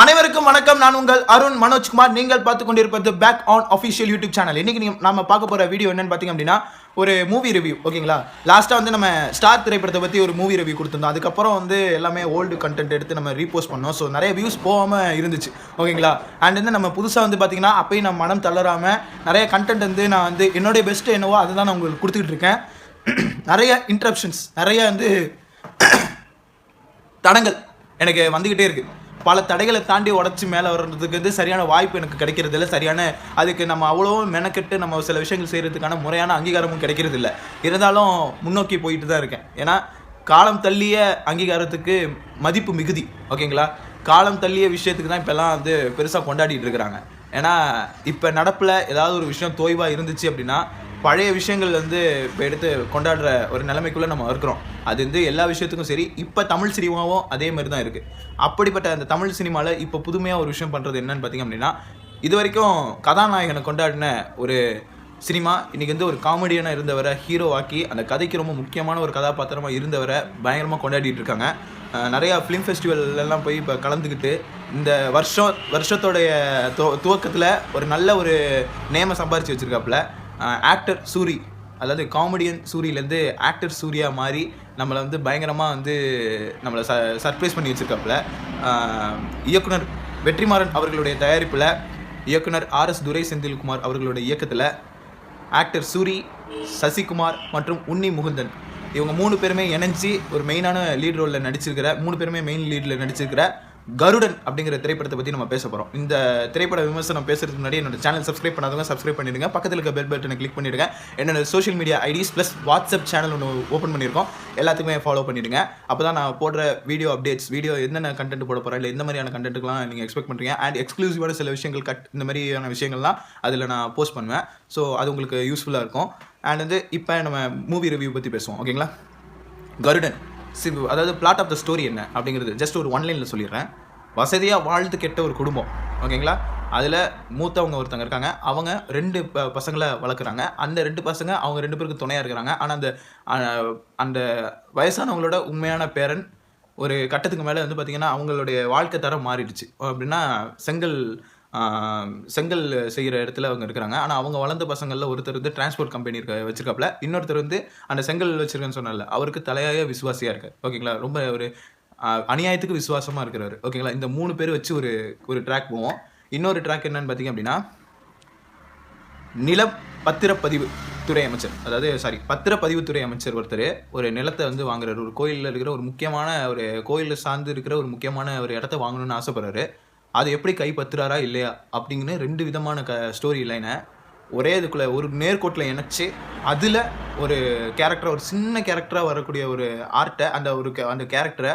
அனைவருக்கும் வணக்கம். நான் உங்கள் அருண் மனோஜ்குமார். நீங்கள் பார்த்து கொண்டிருப்பது back on official YouTube channel. இன்னைக்கு நம்ம பார்க்க போற வீடியோ என்னன்னு பார்த்தீங்க அப்படின்னா ஒரு மூவி ரிவ்யூ. ஓகேங்களா, லாஸ்ட்டாக வந்து நம்ம ஸ்டார் திரைப்படத்தை பற்றி ஒரு மூவி ரிவ்யூ கொடுத்துருந்தோம். அதுக்கப்புறம் வந்து எல்லாமே ஓல்டு கண்டென்ட் எடுத்து நம்ம ரீபோஸ்ட் பண்ணோம். ஸோ நிறைய வியூஸ் போகாமல் இருந்துச்சு. ஓகேங்களா, அண்ட் வந்து நம்ம புதுசாக வந்து பார்த்தீங்கன்னா அப்பயும் நம்ம மனம் தளராமல் நிறைய கண்டென்ட் வந்து நான் வந்து என்னுடைய பெஸ்ட்டு என்னவோ அதை தான் நான் உங்களுக்கு கொடுத்துக்கிட்டு இருக்கேன். நிறைய இன்ட்ரப்ஷன்ஸ், நிறைய வந்து தடங்கள் எனக்கு வந்துக்கிட்டே இருக்குது. பல தடைகளை தாண்டி உடச்சி மேலே வர்றதுக்கு வந்து சரியான வாய்ப்பு எனக்கு கிடைக்கிறது இல்லை. சரியான அதுக்கு நம்ம அவ்வளோ மெனக்கெட்டு நம்ம சில விஷயங்கள் செய்கிறதுக்கான முறையான அங்கீகாரமும் கிடைக்கிறது இல்லை. இருந்தாலும் முன்னோக்கி போயிட்டு தான் இருக்கேன். ஏன்னா காலம் தள்ளிய அங்கீகாரத்துக்கு மதிப்பு மிகுதி. ஓகேங்களா, காலம் தள்ளிய விஷயத்துக்கு தான் இப்போல்லாம் வந்து பெருசாக கொண்டாடிட்டு இருக்கிறாங்க. ஏன்னா இப்போ நடப்பில் ஏதாவது ஒரு விஷயம் தோய்வாக இருந்துச்சு அப்படின்னா பழைய விஷயங்கள் வந்து இப்போ எடுத்து கொண்டாடுற ஒரு நிலைமைக்குள்ளே நம்ம இருக்கிறோம். அது வந்து எல்லா விஷயத்துக்கும் சரி. இப்போ தமிழ் சினிமாவும் அதே மாதிரி தான் இருக்குது. அப்படிப்பட்ட அந்த தமிழ் சினிமாவில் இப்போ புதுமையாக ஒரு விஷயம் பண்ணுறது என்னன்னு பார்த்திங்க அப்படின்னா, இது வரைக்கும் கதாநாயகனை கொண்டாடின ஒரு சினிமா இன்றைக்கி வந்து ஒரு காமெடியனாக இருந்தவரை ஹீரோவாக்கி அந்த கதைக்கு ரொம்ப முக்கியமான ஒரு கதாபாத்திரமாக இருந்தவரை பயங்கரமாக கொண்டாடிட்டு இருக்காங்க. நிறையா ஃபிலிம் ஃபெஸ்டிவல்லாம் போய் இப்போ கலந்துக்கிட்டு இந்த வருஷத்தோடைய துவக்கத்தில் ஒரு நல்ல ஒரு நேமை சம்பாரித்து வச்சுருக்காப்புல. ஆக்டர் சூரி, அதாவது காமெடியன் சூரியிலேருந்து ஆக்டர் சூர்யா மாதிரி நம்மளை வந்து பயங்கரமாக வந்து நம்மளை சர்ப்ரைஸ் பண்ணி வச்சுருக்காப்புல. இயக்குனர் வெற்றிமாறன் அவர்களுடைய தயாரிப்பில் இயக்குனர் RS துரை செந்தில்குமார் அவர்களுடைய இயக்கத்தில் ஆக்டர் சூரி, சசிகுமார் மற்றும் உன்னி முகுந்தன் இவங்க 3 பேருமே இணைஞ்சி ஒரு மெயினான லீட் ரோலில் நடிச்சிருக்கிற 3 பேருமே மெயின் லீடில் நடிச்சிருக்கிற கருடன் அப்படிங்கிற திரைப்படத்தை பற்றி நம்ம பேச போகிறோம். இந்த திரைப்பட விமர்சனம் பேசுறதுக்கு முன்னாடி என்னோட சேனல் சப்ஸ்கிரைப் பண்ணாதவங்க சப்ஸ்கிரைப் பண்ணிடுங்க. பக்கத்தில் இருக்க பெல் பட்டனை கிளிக் பண்ணிடுங்க. என்னோட social media IDs plus WhatsApp channel ஒன்று ஓப்பன் பண்ணியிருக்கோம். எல்லாத்துக்குமே ஃபாலோ பண்ணிடுங்க. அப்போ தான் நான் போடுற வீடியோ அப்டேட்ஸ், வீடியோ என்னென்ன கண்டென்ட் போட போகிறேன், இல்லை எந்த மாதிரியான கண்டென்ட்டுக்கெலாம் நீங்கள் எக்ஸ்பெக்ட் பண்ணுறீங்க, அண்ட் எக்ஸ்க்ளூசிவான சில விஷயங்கள் இந்த மாதிரியான விஷயங்கள்லாம் அதில் நான் போஸ்ட் பண்ணுவேன். ஸோ அது உங்களுக்கு யூஸ்ஃபுல்லாக இருக்கும். அண்ட் வந்து இப்போ நம்ம மூவி ரிவ்யூ பற்றி பேசுவோம். ஓகேங்களா, கருடன் அதாவது பிளாட் ஆஃப் த ஸ்டோரி என்ன அப்படிங்கிறது ஜஸ்ட் ஒரு ஒன்லைனில் சொல்லிடுறேன். வசதியாக வாழ்ந்து கெட்ட ஒரு குடும்பம். ஓகேங்களா, அதில் மூத்தவங்க ஒருத்தங்க இருக்காங்க. அவங்க 2 பசங்களை வளர்க்குறாங்க. அந்த 2 பசங்க அவங்க 2 பேருக்கு துணையாக இருக்கிறாங்க. ஆனால் அந்த வயசானவங்களோட உண்மையான பேரன் ஒரு கட்டத்துக்கு மேலே வந்து பார்த்திங்கன்னா அவங்களுடைய வாழ்க்கை தரம் மாறிடுச்சு. அப்படின்னா செங்கல் செய்கிற இடத்துல அவங்க இருக்கிறாங்க. ஆனால் அவங்க வளர்ந்த பசங்களில் ஒருத்தர் வந்து டிரான்ஸ்போர்ட் கம்பெனி வச்சிருக்காப்புல. இன்னொருத்தர் வந்து அந்த செங்கல் வச்சிருக்கேன்னு சொன்னால அவருக்கு தலையாக விசுவாசியாக இருக்கார். ஓகேங்களா, ரொம்ப ஒரு அநியாயத்துக்கு விசுவாசமாக இருக்கிறாரு. ஓகேங்களா, இந்த 3 பேர் வச்சு ஒரு ட்ராக் போவோம். இன்னொரு ட்ராக் என்னன்னு பார்த்தீங்க அப்படின்னா, நில பத்திரப்பதிவுத்துறை அமைச்சர், அதாவது பத்திரப்பதிவுத்துறை அமைச்சர் ஒருத்தர் ஒரு நிலத்தை வந்து வாங்குறாரு. ஒரு கோயிலில் இருக்கிற ஒரு முக்கியமான ஒரு கோயிலில் சார்ந்து இருக்கிற ஒரு முக்கியமான ஒரு இடத்த வாங்கணும்னு ஆசைப்படுறாரு. அது எப்படி கைப்பற்றுறாரா இல்லையா அப்படிங்கன்னு 2 விதமான ஸ்டோரி லைனை ஒரே இதுக்குள்ளே ஒரு நேர்கோட்டில் இணைச்சி அதில் ஒரு கேரக்டரை, ஒரு சின்ன கேரக்டராக வரக்கூடிய ஒரு ஆர்ட்டை, அந்த கேரக்டரை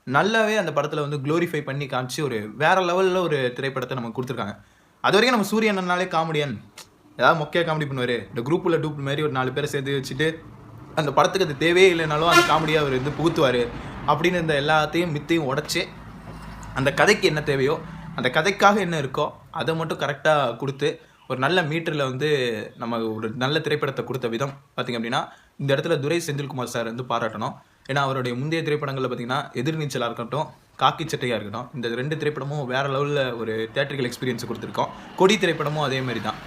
நல்லாவே அந்த படத்தில் வந்து க்ளோரிஃபை பண்ணி காமிச்சு ஒரு வேறு லெவலில் ஒரு திரைப்படத்தை நமக்கு கொடுத்துருக்காங்க. அது வரைக்கும் நம்ம சூரியனாலே காமெடியன் ஏதாவது மொக்கையாக காமெடி பண்ணுவார். இந்த குரூப்பில் டூப் மாதிரி ஒரு 4 பேரை சேர்த்து வச்சுட்டு அந்த படத்துக்கு அது தேவையே இல்லைனாலும் அந்த காமெடியாக அவர் வந்து புகுத்துவார். அப்படின்னு இந்த எல்லாத்தையும் மித்தையும் உடச்சி அந்த கதைக்கு என்ன தேவையோ, அந்த கதைக்காக என்ன இருக்கோ அதை மட்டும் கரெக்டாக கொடுத்து ஒரு நல்ல மீட்டரில் வந்து நம்ம ஒரு நல்ல திரைப்படத்தை கொடுத்த விதம் பார்த்திங்க அப்படின்னா இந்த இடத்துல துரை செந்தில்குமார் சார் வந்து பாராட்டணும். ஏன்னா அவருடைய முந்தைய திரைப்படங்களில் பார்த்திங்கன்னா எதிர்நீச்சலாக இருக்கட்டும், காக்கி சட்டையாக இருக்கட்டும், இந்த 2 திரைப்படமும் வேறு லெவலில் ஒரு தியேட்டரிக்கல் எக்ஸ்பீரியன்ஸ் கொடுத்துருக்கோம். கொடி திரைப்படமும் அதே மாதிரி தான்.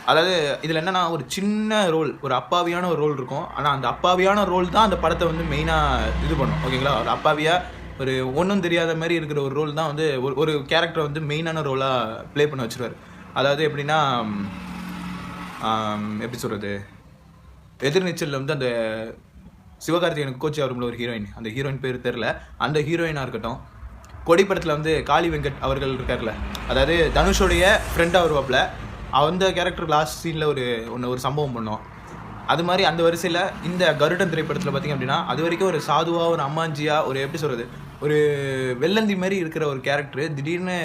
அதாவது இதில் என்னென்னா ஒரு சின்ன ரோல், ஒரு அப்பாவியான ஒரு ரோல் இருக்கும். ஆனால் அந்த அப்பாவியான ரோல் தான் அந்த படத்தை வந்து மெயினாக இது பண்ணும். ஓகேங்களா, ஒரு அப்பாவியாக ஒரு ஒன்றும் தெரியாத மாதிரி இருக்கிற ஒரு ரோல் தான் வந்து ஒரு கேரக்டரை வந்து மெயினான ரோலாக ப்ளே பண்ண வச்சுருவார். அதாவது எப்படின்னா, எப்படி சொல்கிறது, எதிர்நீச்சலில் வந்து அந்த சிவகார்த்திகேயனுக்கு கோச்சி அவர்கள ஒரு ஹீரோயின், அந்த ஹீரோயின் பேர் தெரில, அந்த ஹீரோயினாக இருக்கட்டும். கொடிப்படத்தில் வந்து காளி வெங்கட் அவர்கள் இருக்கார்ல, அதாவது தனுஷோடைய ஃப்ரெண்டாக வருவாப்பில், அந்த கேரக்டர் லாஸ்ட் சீனில் ஒரு சம்பவம் பண்ணோம். அது மாதிரி அந்த வரிசையில் இந்த கருடன் திரைப்படத்தில் பார்த்திங்க அப்படின்னா அது வரைக்கும் ஒரு சாதுவாக, ஒரு அம்மாஞ்சியாக, ஒரு எப்படி சொல்கிறது, ஒரு வெள்ளந்தி மாதிரி இருக்கிற ஒரு கேரக்டர் திடீர்னு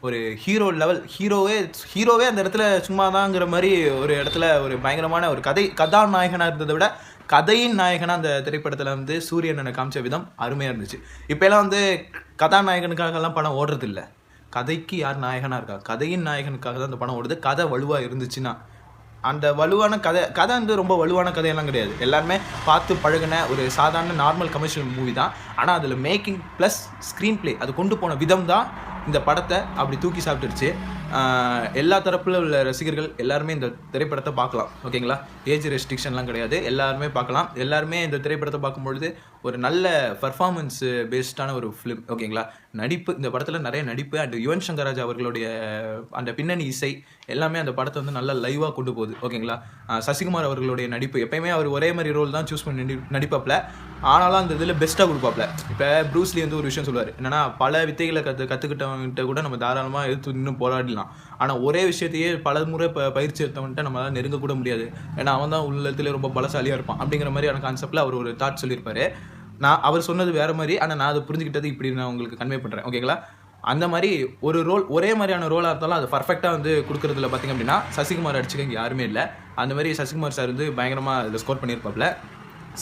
ஒரு ஹீரோ லெவல், ஹீரோவே அந்த இடத்துல சும்மா தாங்கிற மாதிரி ஒரு இடத்துல ஒரு பயங்கரமான ஒரு கதாநாயகனாக இருந்ததை விட கதையின் நாயகனாக அந்த திரைப்படத்தில் வந்து சூரியனை காமிச்ச விதம் அருமையாக இருந்துச்சு. இப்போலாம் வந்து கதாநாயகனுக்காகலாம் படம் ஓடுறதில்ல. கதைக்கு யார் நாயகனாக இருக்கா, கதையின் நாயகனுக்காக தான் அந்த படம் ஓடுது. கதை வலுவாக இருந்துச்சுன்னா அந்த வலுவான கதை வந்து ரொம்ப வலுவான கதையெல்லாம் கிடையாது. எல்லாருமே பார்த்து பழகின ஒரு சாதாரண நார்மல் கமர்ஷியல் மூவி தான். ஆனால் அதில் மேக்கிங் ப்ளஸ் ஸ்க்ரீன் ப்ளே அது கொண்டு போன விதம் தான் இந்த படத்தை அப்படி தூக்கி சாப்பிட்டுருச்சு. எல்லா தரப்பில் உள்ள ரசிகர்கள் எல்லாருமே இந்த திரைப்படத்தை பார்க்கலாம். ஓகேங்களா, ஏஜ் ரெஸ்ட்ரிக்ஷன்லாம் கிடையாது, எல்லாருமே பார்க்கலாம். எல்லாருமே இந்த திரைப்படத்தை பார்க்கும்பொழுது ஒரு நல்ல பர்ஃபார்மன்ஸ் பேஸ்டான ஒரு ஃபிலிம். ஓகேங்களா, நடிப்பு, இந்த படத்தில் நிறைய நடிப்பு அண்ட் யுவன் சங்கர் ராஜா அவர்களுடைய அந்த பின்னணி இசை எல்லாமே அந்த படத்தை வந்து நல்லா லைவாக கொண்டு போகுது. ஓகேங்களா, சசிகுமார் அவர்களுடைய நடிப்பு எப்பயுமே அவர் ஒரே மாதிரி ரோல் தான் சூஸ் பண்ணி நடிப்பாப்பில். ஆனாலும் அந்த இதில் பெஸ்ட்டாக கொடுப்பாப்ல. இப்போ ப்ரூஸ்லி வந்து ஒரு விஷயம் சொல்லுவார், என்னன்னா பல வித்தைகளை கற்றுக்கிட்டவன்கிட்ட கூட நம்ம தாராளமாக எடுத்து இன்னும் போராடலாம், ஆனால் ஒரே விஷயத்தையே பல முறை பயிற்சி எடுத்தவன்ட்டு நம்மளால் நெருங்க கூட முடியாது, ஏன்னா அவன் தான் உள்ளத்திலே ரொம்ப பலசாலியாக இருப்பான் அப்படிங்கிற மாதிரியான கான்செப்டில் அவர் ஒரு தாட் சொல்லியிருப்பாரு. அவர் சொன்னது வேறு மாதிரி, ஆனால் நான் அதை புரிஞ்சுக்கிட்டது இப்படி நான் உங்களுக்கு கன்வே பண்ணுறேன். ஓகேங்களா, அந்த மாதிரி ஒரு ரோல் ஒரே மாதிரியான ரோலாக இருந்தாலும் அது பர்ஃபெக்டாக வந்து கொடுக்குறதுல பார்த்திங்க அப்படின்னா சசிகுமார் அடிச்சுக்க இங்கே யாருமே இல்லை. அந்த மாதிரி சசிகுமார் சார் வந்து பயங்கரமாக இதில் ஸ்கோர் பண்ணியிருப்பாப்ல.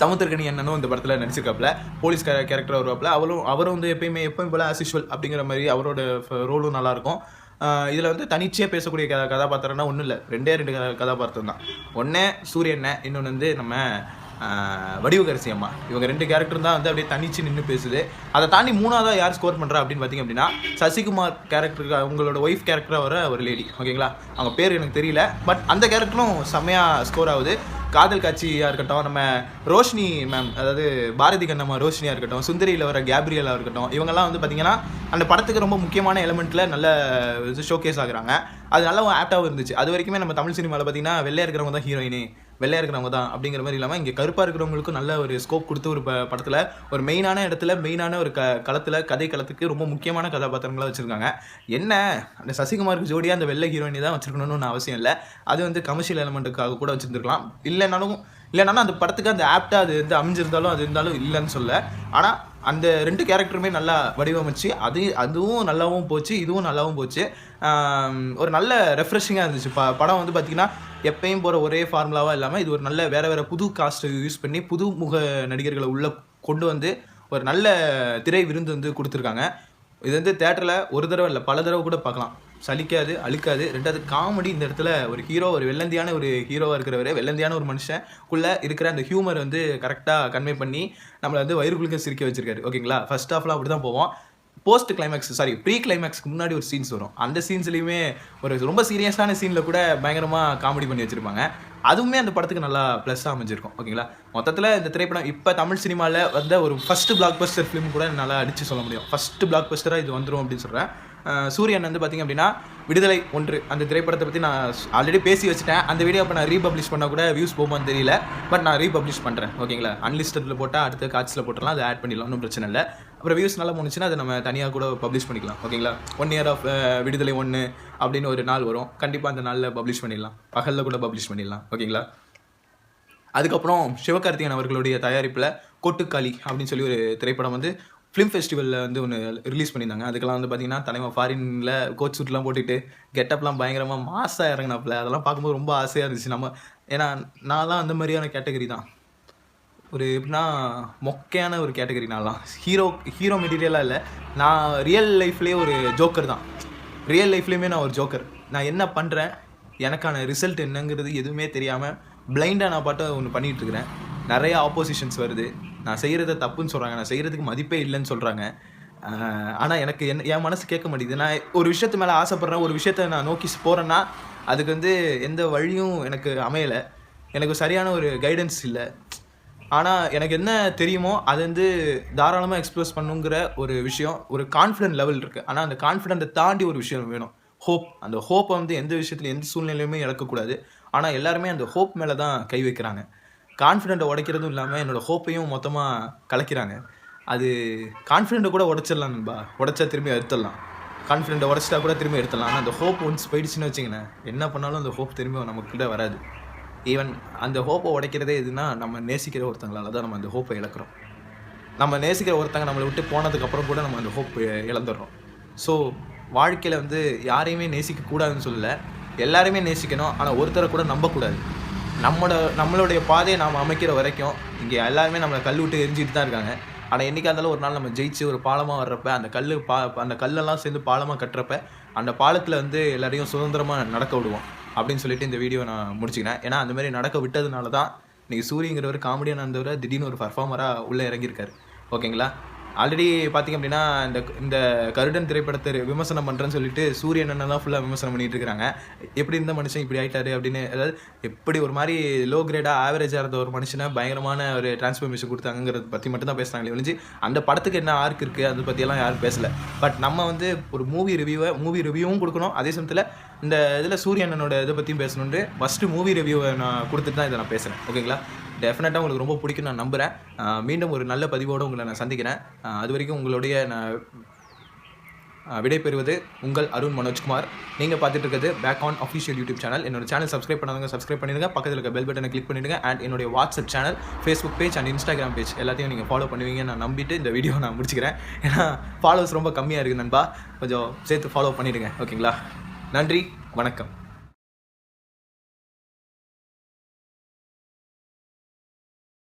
சமுத்திரக்கனி அண்ணனும் இந்த படத்தில் நடிச்சிருக்காப்புல, போலீஸ் கேரக்டர் வருவாப்புல. அவரும் வந்து எப்பயும் போல ஆஸ் யூஷுவல் அப்படிங்கிற மாதிரி அவரோட ரோலும் நல்லாயிருக்கும். இதில் வந்து தனிச்சையாக பேசக்கூடிய கதாபாத்திரம்னா ஒன்றும் இல்லை, ரெண்டு கதாபாத்திரம் தான். ஒன்று சூரியண்ண, இன்னொன்று வந்து நம்ம வடிவகரசி அம்மா. இவங்க 2 கேரக்டர் தான் வந்து அப்படியே தனிச்சு நின்று பேசுது. அதை தாண்டி மூணாவதாக யார் ஸ்கோர் பண்ணுறா அப்படின்னு பார்த்திங்க அப்படின்னா சசிகுமார் கேரக்டருக்கு அவங்களோட ஒய்ஃப் கேரக்டராக வர ஒரு லேடி. ஓகேங்களா, அவங்க பேர் எனக்கு தெரியல, பட் அந்த கேரக்டரும் செம்மையாக ஸ்கோர் ஆகுது. காதல் காட்சியாக இருக்கட்டும், நம்ம ரோஷினி மேம், அதாவது பாரதி கண்ணம்மா ரோஷினியாக இருக்கட்டும், சுந்தரியில் வர கேப்ரியலாக இருக்கட்டும், இவங்கெல்லாம் வந்து பார்த்திங்கன்னா அந்த படத்துக்கு ரொம்ப முக்கியமான எலிமெண்ட்டில் நல்ல ஷோகேஸ் ஆகுறாங்க. அது நல்லா ஆப்டாகவும் இருந்துச்சு. அது வரைக்குமே நம்ம தமிழ் சினிமாவில் பார்த்திங்கன்னா வெள்ளையாக இருக்கிறவங்க தான் ஹீரோயினி, வெள்ளையாக இருக்கிறவங்க தான் அப்படிங்கிற மாதிரி இல்லாமல் இங்கே கருப்பாக இருக்கிறவங்களுக்கும் நல்ல ஒரு ஸ்கோப் கொடுத்து ஒரு படத்தில் ஒரு மெயினான இடத்துல மெயினான ஒரு களத்தில் கதை களத்துக்கு ரொம்ப முக்கியமான கதாபாத்திரங்களாக வச்சுருக்காங்க. என்ன அந்த சசிகுமாருக்கு ஜோடியாக அந்த வெள்ளை ஹீரோயினி தான் வச்சுருக்கணும்னு அவசியம் இல்லை, அது வந்து கமர்ஷியல் எலிமெண்ட்டுக்காக கூட வச்சுருந்துருக்கலாம். இல்லைனாலும் அந்த படத்துக்கு அந்த ஆப்டாக அது வந்து அமைஞ்சிருந்தாலும் அது இருந்தாலும் இல்லைன்னு சொல்ல. ஆனால் அந்த 2 கேரக்டருமே நல்லா வடிவமைச்சு அதுவும் நல்லாவும் போச்சு, இதுவும் நல்லாவும் போச்சு. ஒரு நல்ல ரெஃப்ரெஷிங்காக இருந்துச்சு. படம் வந்து பார்த்திங்கன்னா எப்பயும் போகிற ஒரே ஃபார்முலாவாக இல்லாமல் இது ஒரு நல்ல வேறு புது காஸ்ட்டை யூஸ் பண்ணி புது முக நடிகர்களை உள்ளே கொண்டு வந்து ஒரு நல்ல திரை விருந்து வந்து கொடுத்துருக்காங்க. இது வந்து தேட்டரில் ஒரு தடவை இல்லை பல தடவை கூட பார்க்கலாம், சலிக்காது, அழுக்காது. 2வது காமெடி. இந்த இடத்துல ஒரு ஹீரோ, ஒரு வெள்ளந்தியான ஒரு ஹீரோவாக இருக்கிறவர், வெள்ளந்தியான ஒரு மனுஷனுக்குள்ளே இருக்கிற அந்த ஹியூமர் வந்து கரெக்டாக கன்வே பண்ணி நம்மளை வந்து வயிறுக்குள்ளுக்க சிரிக்க வச்சிருக்காரு. ஓகேங்களா, ஃபர்ஸ்ட் ஹாஃப்லாம் அப்படி தான் போவோம். ப்ரீ கிளைமேக்ஸ்க்கு முன்னாடி ஒரு சீன்ஸ் வரும். அந்த சீன்ஸ்லையுமே ஒரு ரொம்ப சீரியஸான சீனில் கூட பயங்கரமாக காமெடி பண்ணி வச்சுருப்பாங்க. அதுவுமே அந்த படத்துக்கு நல்லா ப்ளஸ்ஸாக அமைஞ்சிருக்கும். ஓகேங்களா, மொத்தத்தில் இந்த திரைப்படம் இப்போ தமிழ் சினிமாவில் வந்த ஒரு ஃபஸ்ட்டு பிளாக் பஸ்டர் ஃபிலிம் கூட நல்லா அடித்து சொல்ல முடியும். ஃபஸ்ட்டு பிளாக் பஸ்டராக இது வந்துடும் அப்படின்னு சொல்கிறேன். சூரியன் வந்து பார்த்திங்க அப்படின்னா விடுதலை 1 அந்த திரைப்படத்தை பற்றி நான் ஆல்ரெடி பேசி வச்சுட்டேன். அந்த வீடியோ இப்போ நான் ரீபப்ளிஷ் பண்ணால் கூட வியூஸ் போகுமான்னு தெரியல, பட் நான் ரீபப்ளிஷ் பண்ணுறேன். ஓகேங்களா, அன்லிஸ்டடில் போட்டால் அடுத்த காட்சியில் போட்டுடலாம், அதை ஆட் பண்ணிடலாம், ஒன்றும் பிரச்சனை இல்லை. அப்புறம் வியூஸ் நல்லா போணுச்சுன்னா அதை நம்ம தனியாக கூட பப்ளிஷ் பண்ணிக்கலாம். ஓகேங்களா, 1 year ஆஃப் விடுதலை 1 அப்படின்னு ஒரு நாள் வரும், கண்டிப்பாக அந்த நாளில் பப்ளிஷ் பண்ணிடலாம், பகலில் கூட பப்ளிஷ் பண்ணிடலாம். ஓகேங்களா, அதுக்கப்புறம் சிவகார்த்திகேயன் அவர்களுடைய தயாரிப்பில் கோட்டுக்காளி அப்படின்னு சொல்லி ஒரு திரைப்படம் வந்து ஃபிலிம் ஃபெஸ்டிவலில் வந்து ஒன்று ரிலீஸ் பண்ணியிருந்தாங்க. அதுக்கெல்லாம் வந்து பார்த்திங்கன்னா தலைவன் ஃபாரினில் கோட் சூட்லாம் போட்டுட்டு கெட்டப்லாம் பயங்கரமாக மாசாக இறங்கினாப்புல. அதெல்லாம் பார்க்கும்போது ரொம்ப ஆசையாக இருந்துச்சு. ஏன்னா நான்லாம் அந்த மாதிரியான கேட்டகரி தான், ஒரு எப்படின்னா மொக்கையான ஒரு கேட்டகரி. நான்லாம் ஹீரோ மெட்டீரியலாக இல்லை, நான் ரியல் லைஃப்லேயே ஒரு ஜோக்கர் தான். ரியல் லைஃப்லேயுமே நான் ஒரு ஜோக்கர். நான் என்ன பண்ணுறேன், எனக்கான ரிசல்ட் என்னங்கிறது எதுவுமே தெரியாமல் பிளைண்டாக நான் பாட்டு ஒன்று பண்ணிகிட்ருக்கிறேன். நிறையா ஆப்போசிஷன்ஸ் வருது, நான் செய்கிறத தப்புன்னு சொல்கிறாங்க, நான் செய்கிறதுக்கு மதிப்பே இல்லைன்னு சொல்கிறாங்க. ஆனால் எனக்கு என் மனசு கேட்க மாட்டேங்குது. நான் ஒரு விஷயத்து மேலே ஆசைப்பட்றேன், ஒரு விஷயத்தை நான் நோக்கி போகிறேன்னா அதுக்கு வந்து எந்த வழியும் எனக்கு அமையலை, எனக்கு சரியான ஒரு கைடன்ஸ் இல்லை. ஆனால் எனக்கு என்ன தெரியுமோ அது வந்து தாராளமாக எக்ஸ்ப்ரெஸ் பண்ணுங்கிற ஒரு விஷயம், ஒரு கான்ஃபிடென்ட் லெவல் இருக்குது. ஆனால் அந்த கான்ஃபிடென்ட்டை தாண்டி ஒரு விஷயம் வேணும், ஹோப். அந்த ஹோப்பை வந்து எந்த விஷயத்தில் எந்த சூழ்நிலையுமே இழக்கக்கூடாது. ஆனால் எல்லாருமே அந்த ஹோப் மேலே தான் கை வைக்கிறாங்க. கான்ஃபிடென்ட்டை உடைக்கிறதும் இல்லாமல் என்னோடய ஹோப்பையும் மொத்தமாக கலைக்கிறாங்க. அது கான்ஃபிடென்ட்டை கூட உடைச்சிடலாம் நண்பா, உடைச்சா திரும்பி எடுத்துடலாம். கான்ஃபிடென்ட்டை உடைச்சிட்டா கூட திரும்பி எடுத்துடலாம். ஆனால் அந்த ஹோப் ஒன்ஸ் போயிடுச்சுன்னு வச்சிங்களேன், என்ன பண்ணாலும் அந்த ஹோப் திரும்பி நமக்கிட்ட வராது. ஈவன் அந்த ஹோப்பை உடைக்கிறதே எதுனா நம்ம நேசிக்கிற ஒருத்தங்களால தான் நம்ம அந்த ஹோப்பை இழக்கிறோம். நம்ம நேசிக்கிற ஒருத்தங்க நம்மளை விட்டு போனதுக்கப்புறம் கூட நம்ம அந்த ஹோப் இழந்துடுறோம். ஸோ வாழ்க்கையில் வந்து யாரையுமே நேசிக்கக்கூடாதுன்னு சொல்லலை, எல்லாருமே நேசிக்கணும். ஆனால் ஒருத்தரை கூட நம்பக்கூடாது. நம்மளுடைய பாதையை நாம் அமைக்கிற வரைக்கும் இங்கே எல்லாருமே நம்மளை கல் விட்டு எரிஞ்சிட்டு தான் இருக்காங்க. ஆனால் என்றைக்கா இருந்தாலும் ஒரு நாள் நம்ம ஜெயிச்சு ஒரு பாலமாக வர்றப்ப அந்த கல்லெல்லாம் சேர்ந்து பாலமாக கட்டுறப்ப அந்த பாலத்தில் வந்து எல்லாரையும் சுதந்திரமாக நடக்க விடுவோம் அப்படின்னு சொல்லிட்டு இந்த வீடியோ நான் முடிச்சுக்கிறேன். ஏன்னா அந்த மாதிரி நடக்க விட்டதுனால தான் இன்றைக்கி சூரியங்கிறவர் காமெடியான இருந்தவர் திடீர்னு ஒரு பர்ஃபார்மராக உள்ளே இறங்கியிருக்காரு. ஓகேங்களா, ஆல்ரெடி பார்த்திங்க அப்படின்னா இந்த கருடன் திரைப்படத்தை விமர்சனம் பண்ணுறேன்னு சொல்லிட்டு சூரியன் அண்ணன் ஃபுல்லாக விமர்சனம் பண்ணிட்டு இருக்காங்க. எப்படி இருந்த மனுஷன் இப்படி ஆயிட்டாரு அப்படின்னு. அதாவது எப்படி ஒரு மாதிரி லோ கிரேடாக ஆவரேஜாக இருந்த ஒரு மனுஷனை பயங்கரமான ஒரு டிரான்ஸ்ஃபர்மேஷன் கொடுத்தாங்கிறத பற்றி மட்டும் தான் பேசுகிறாங்களே ஒழிஞ்சு அந்த படத்துக்கு என்ன ஆர்க் இருக்குது அதை பற்றியெல்லாம் யாரும் பேசலை. பட் நம்ம வந்து ஒரு மூவி ரிவ்யூவும் கொடுக்கணும், அதே சமயத்தில் இந்த இதில் சூரிய அண்ணனோட இதை பற்றியும் பேசணுன்ட்டு ஃபஸ்ட்டு மூவி ரிவ்யூவை நான் கொடுத்துட்டு தான் இதை நான் பேசுகிறேன். ஓகேங்களா? டெஃபினட்டாக உங்களுக்கு ரொம்ப பிடிக்கும் நான் நம்புகிறேன். மீண்டும் ஒரு நல்ல பதிவோடு உங்களை நான் சந்திக்கிறேன். அது வரைக்கும் உங்களுடைய நான் விடைபெறுவது உங்கள் அருண் மனோஜ்குமார். நீங்கள் பார்த்துட்டு இருக்கிறது back on official YouTube channel. என்னோட சேனல் சப்ஸ்கிரைப் பண்ணாதவங்க சப்ஸ்கிரைப் பண்ணிடுங்க, பக்கத்தில் இருக்க பெல் பட்டனை கிளிக் பண்ணிடுங்க. அண்ட் என்னுடைய WhatsApp channel, Facebook page and Instagram page எல்லாத்தையும் நீங்கள் ஃபாலோ பண்ணுவீங்க நான் நம்பிட்டு இந்த வீடியோ நான் முடிச்சுக்கிறேன். ஏன்னா ஃபாலோவர்ஸ் ரொம்ப கம்மியாக இருக்குது நண்பா, கொஞ்சம் சேர்த்து ஃபாலோ பண்ணிவிடுங்க. ஓகேங்களா? நன்றி, வணக்கம்.